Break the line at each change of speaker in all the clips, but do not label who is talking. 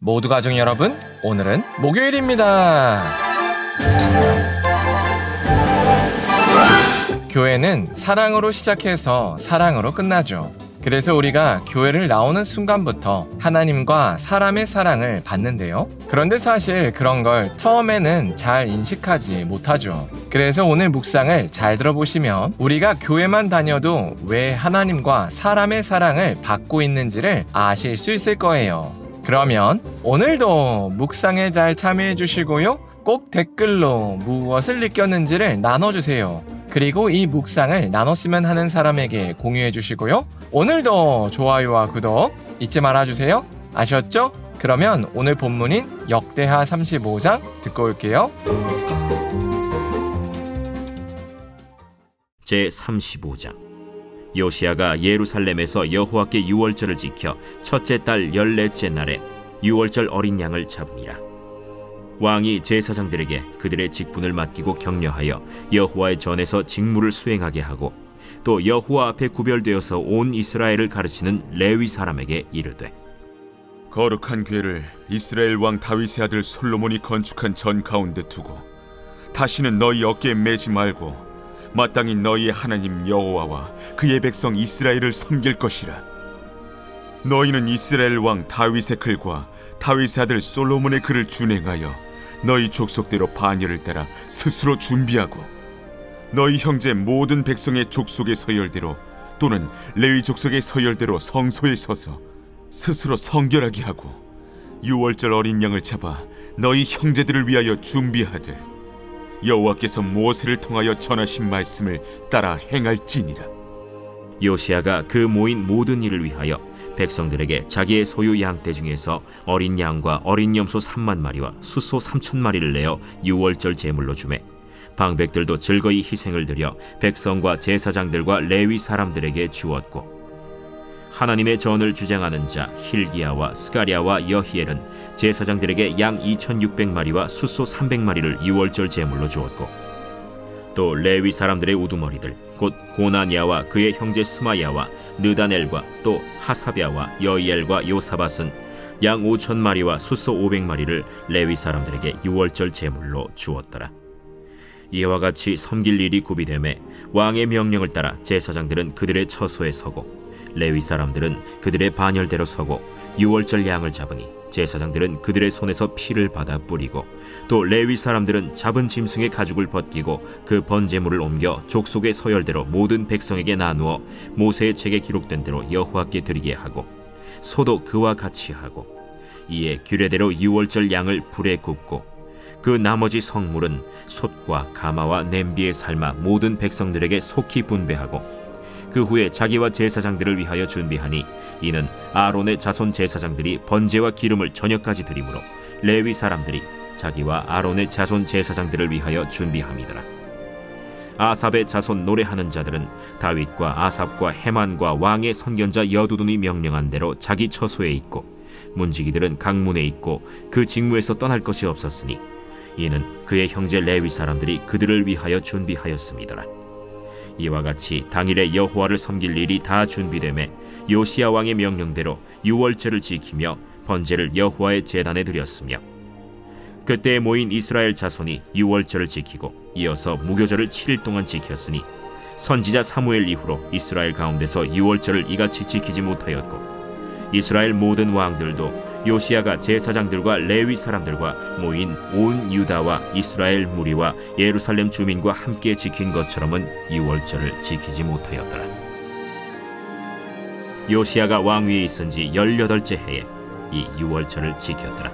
모두 가족 여러분, 오늘은 목요일입니다. 교회는 사랑으로 시작해서 사랑으로 끝나죠. 그래서 우리가 교회를 나오는 순간부터 하나님과 사람의 사랑을 받는데요. 그런데 사실 그런 걸 처음에는 잘 인식하지 못하죠. 그래서 오늘 묵상을 잘 들어보시면 우리가 교회만 다녀도 왜 하나님과 사람의 사랑을 받고 있는지를 아실 수 있을 거예요. 그러면 오늘도 묵상에 잘 참여해 주시고요. 꼭 댓글로 무엇을 느꼈는지를 나눠주세요. 그리고 이 묵상을 나눴으면 하는 사람에게 공유해 주시고요. 오늘도 좋아요와 구독 잊지 말아주세요. 아셨죠? 그러면 오늘 본문인 역대하 35장 듣고 올게요.
제35장 요시야가 예루살렘에서 여호와께 유월절을 지켜 첫째 달 14째 날에 유월절 어린 양을 잡으니라. 왕이 제사장들에게 그들의 직분을 맡기고 격려하여 여호와의 전에서 직무를 수행하게 하고 또 여호와 앞에 구별되어서 온 이스라엘을 가르치는 레위 사람에게 이르되
거룩한 궤를 이스라엘 왕 다윗의 아들 솔로몬이 건축한 전 가운데 두고 다시는 너희 어깨에 매지 말고 마땅히 너희의 하나님 여호와와 그의 백성 이스라엘을 섬길 것이라. 너희는 이스라엘 왕 다윗의 글과 다윗의 아들 솔로몬의 글을 준행하여 너희 족속대로 반열을 따라 스스로 준비하고 너희 형제 모든 백성의 족속의 서열대로 또는 레위 족속의 서열대로 성소에 서서 스스로 성결하게 하고 유월절 어린 양을 잡아 너희 형제들을 위하여 준비하되 여호와께서 모세를 통하여 전하신 말씀을 따라 행할지니라.
요시야가 그 모인 모든 일을 위하여 백성들에게 자기의 소유 양떼 중에서 어린 양과 어린 염소 3만 마리와 숫소 3천 마리를 내어 유월절 제물로 주매 방백들도 즐거이 희생을 드려 백성과 제사장들과 레위 사람들에게 주었고 하나님의 전을 주장하는 자 힐기야와 스가랴와 여히엘은 제사장들에게 양 2,600마리와 숫소 300마리를 유월절 제물로 주었고 또 레위 사람들의 우두머리들 곧 고나냐와 그의 형제 스마야와 느다넬과 또 하사랴와 여이엘과 요사밧은 양 5,000마리와 숫소 500마리를 레위 사람들에게 유월절 제물로 주었더라. 이와 같이 섬길 일이 구비되매 왕의 명령을 따라 제사장들은 그들의 처소에 서고 레위 사람들은 그들의 반열대로 서고 유월절 양을 잡으니 제사장들은 그들의 손에서 피를 받아 뿌리고 또 레위 사람들은 잡은 짐승의 가죽을 벗기고 그 번제물을 옮겨 족속의 서열대로 모든 백성에게 나누어 모세의 책에 기록된 대로 여호와께 드리게 하고 소도 그와 같이 하고 이에 규례대로 유월절 양을 불에 굽고 그 나머지 성물은 솥과 가마와 냄비에 삶아 모든 백성들에게 속히 분배하고 그 후에 자기와 제사장들을 위하여 준비하니 이는 아론의 자손 제사장들이 번제와 기름을 저녁까지 드리므로 레위 사람들이 자기와 아론의 자손 제사장들을 위하여 준비함이더라. 아삽의 자손 노래하는 자들은 다윗과 아삽과 헤만과 왕의 선견자 여두둔이 명령한 대로 자기 처소에 있고 문지기들은 강문에 있고 그 직무에서 떠날 것이 없었으니 이는 그의 형제 레위 사람들이 그들을 위하여 준비하였음이더라. 이와 같이 당일에 여호와를 섬길 일이 다 준비되매 요시야 왕의 명령대로 유월절을 지키며 번제를 여호와의 제단에 드렸으며 그때 모인 이스라엘 자손이 유월절을 지키고 이어서 무교절을 7일 동안 지켰으니 선지자 사무엘 이후로 이스라엘 가운데서 유월절을 이같이 지키지 못하였고 이스라엘 모든 왕들도 요시야가 제사장들과 레위 사람들과 모인 온 유다와 이스라엘 무리와 예루살렘 주민과 함께 지킨 것처럼은 유월절을 지키지 못하였더라. 요시야가 왕위에 있은 지 18째 해에 이 유월절을 지켰더라.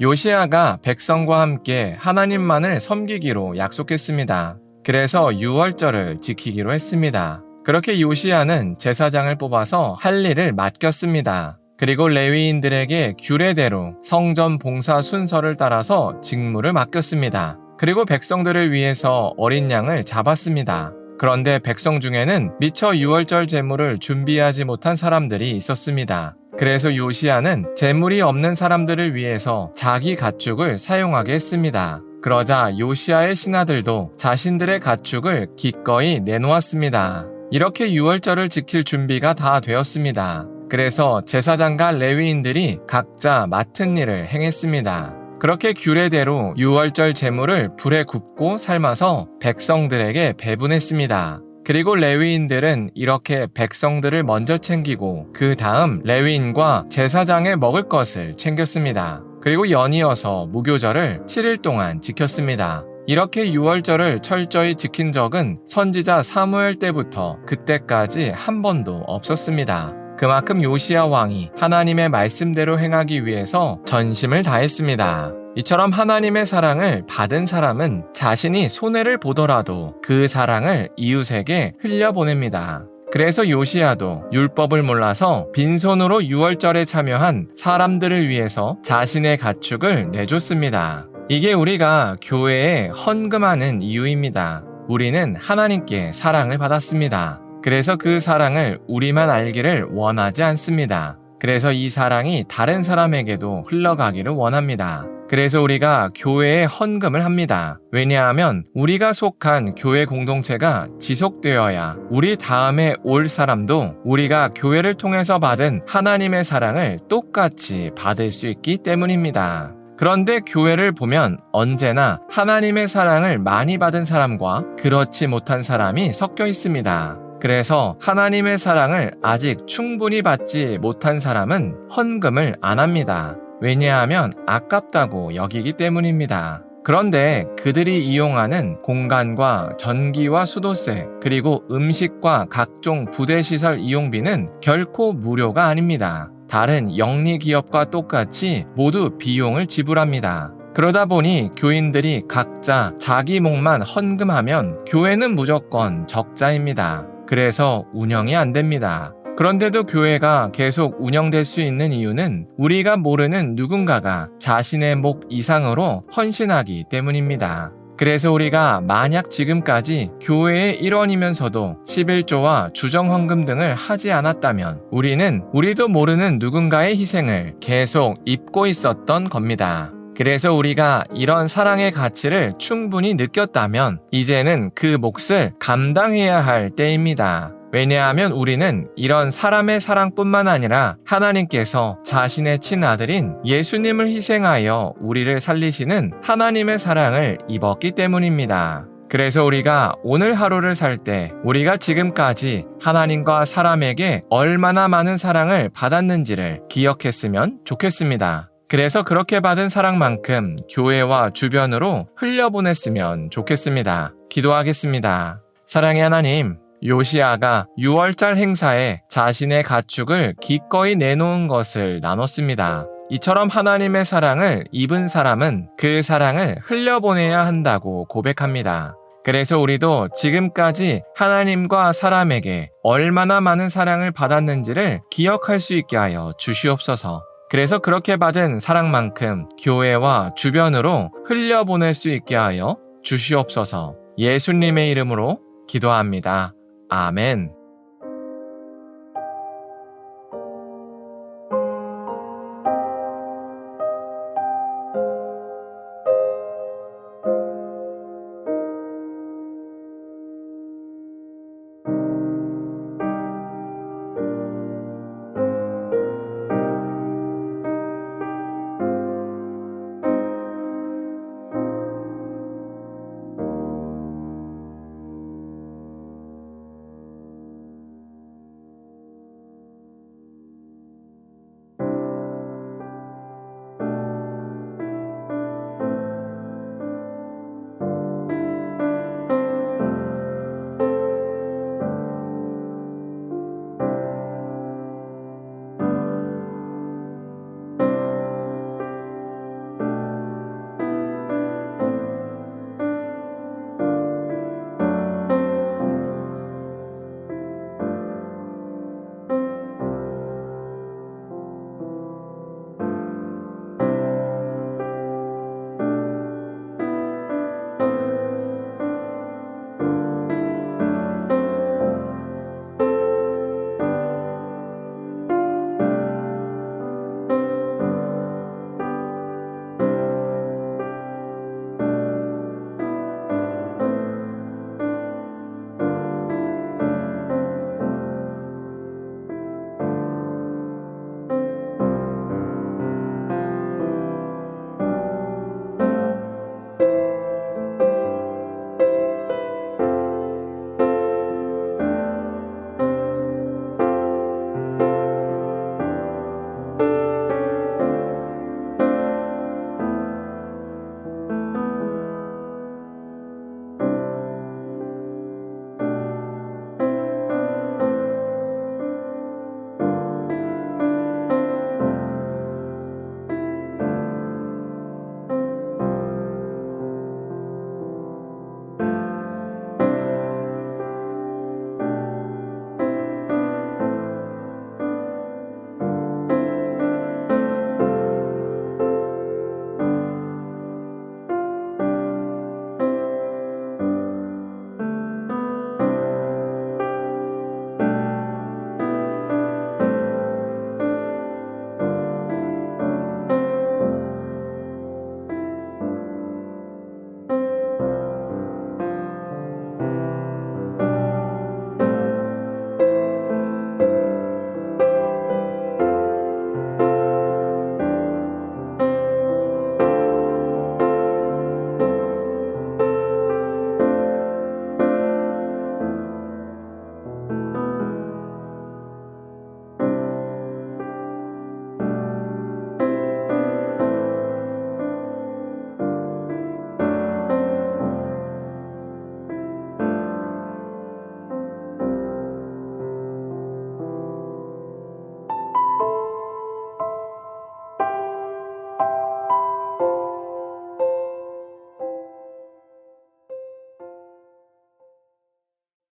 요시야가 백성과 함께 하나님만을 섬기기로 약속했습니다. 그래서 유월절을 지키기로 했습니다. 그렇게 요시야는 제사장을 뽑아서 할 일을 맡겼습니다. 그리고 레위인들에게 규례대로 성전 봉사 순서를 따라서 직무를 맡겼습니다. 그리고 백성들을 위해서 어린 양을 잡았습니다. 그런데 백성 중에는 미처 유월절 제물을 준비하지 못한 사람들이 있었습니다. 그래서 요시야는 제물이 없는 사람들을 위해서 자기 가축을 사용하게 했습니다. 그러자 요시야의 신하들도 자신들의 가축을 기꺼이 내놓았습니다. 이렇게 유월절을 지킬 준비가 다 되었습니다. 그래서 제사장과 레위인들이 각자 맡은 일을 행했습니다. 그렇게 규례대로 유월절 제물을 불에 굽고 삶아서 백성들에게 배분했습니다. 그리고 레위인들은 이렇게 백성들을 먼저 챙기고 그 다음 레위인과 제사장의 먹을 것을 챙겼습니다. 그리고 연이어서 무교절을 7일 동안 지켰습니다. 이렇게 유월절을 철저히 지킨 적은 선지자 사무엘 때부터 그때까지 한 번도 없었습니다. 그만큼 요시야 왕이 하나님의 말씀대로 행하기 위해서 전심을 다했습니다. 이처럼 하나님의 사랑을 받은 사람은 자신이 손해를 보더라도 그 사랑을 이웃에게 흘려보냅니다. 그래서 요시야도 율법을 몰라서 빈손으로 유월절에 참여한 사람들을 위해서 자신의 가축을 내줬습니다. 이게 우리가 교회에 헌금하는 이유입니다. 우리는 하나님께 사랑을 받았습니다. 그래서 그 사랑을 우리만 알기를 원하지 않습니다. 그래서 이 사랑이 다른 사람에게도 흘러가기를 원합니다. 그래서 우리가 교회에 헌금을 합니다. 왜냐하면 우리가 속한 교회 공동체가 지속되어야 우리 다음에 올 사람도 우리가 교회를 통해서 받은 하나님의 사랑을 똑같이 받을 수 있기 때문입니다. 그런데 교회를 보면 언제나 하나님의 사랑을 많이 받은 사람과 그렇지 못한 사람이 섞여 있습니다. 그래서 하나님의 사랑을 아직 충분히 받지 못한 사람은 헌금을 안 합니다. 왜냐하면 아깝다고 여기기 때문입니다. 그런데 그들이 이용하는 공간과 전기와 수도세, 그리고 음식과 각종 부대시설 이용비는 결코 무료가 아닙니다. 다른 영리 기업과 똑같이 모두 비용을 지불합니다. 그러다 보니 교인들이 각자 자기 몫만 헌금하면 교회는 무조건 적자입니다. 그래서 운영이 안 됩니다. 그런데도 교회가 계속 운영될 수 있는 이유는 우리가 모르는 누군가가 자신의 목 이상으로 헌신하기 때문입니다. 그래서 우리가 만약 지금까지 교회의 일원이면서도 11조와 주정헌금 등을 하지 않았다면 우리도 모르는 누군가의 희생을 계속 입고 있었던 겁니다. 그래서 우리가 이런 사랑의 가치를 충분히 느꼈다면 이제는 그 몫을 감당해야 할 때입니다. 왜냐하면 우리는 이런 사람의 사랑뿐만 아니라 하나님께서 자신의 친아들인 예수님을 희생하여 우리를 살리시는 하나님의 사랑을 입었기 때문입니다. 그래서 우리가 오늘 하루를 살 때 우리가 지금까지 하나님과 사람에게 얼마나 많은 사랑을 받았는지를 기억했으면 좋겠습니다. 그래서 그렇게 받은 사랑만큼 교회와 주변으로 흘려보냈으면 좋겠습니다. 기도하겠습니다. 사랑의 하나님, 요시야가 유월절 행사에 자신의 가축을 기꺼이 내놓은 것을 나눴습니다. 이처럼 하나님의 사랑을 입은 사람은 그 사랑을 흘려보내야 한다고 고백합니다. 그래서 우리도 지금까지 하나님과 사람에게 얼마나 많은 사랑을 받았는지를 기억할 수 있게 하여 주시옵소서. 그래서 그렇게 받은 사랑만큼 교회와 주변으로 흘려보낼 수 있게 하여 주시옵소서. 예수님의 이름으로 기도합니다. 아멘.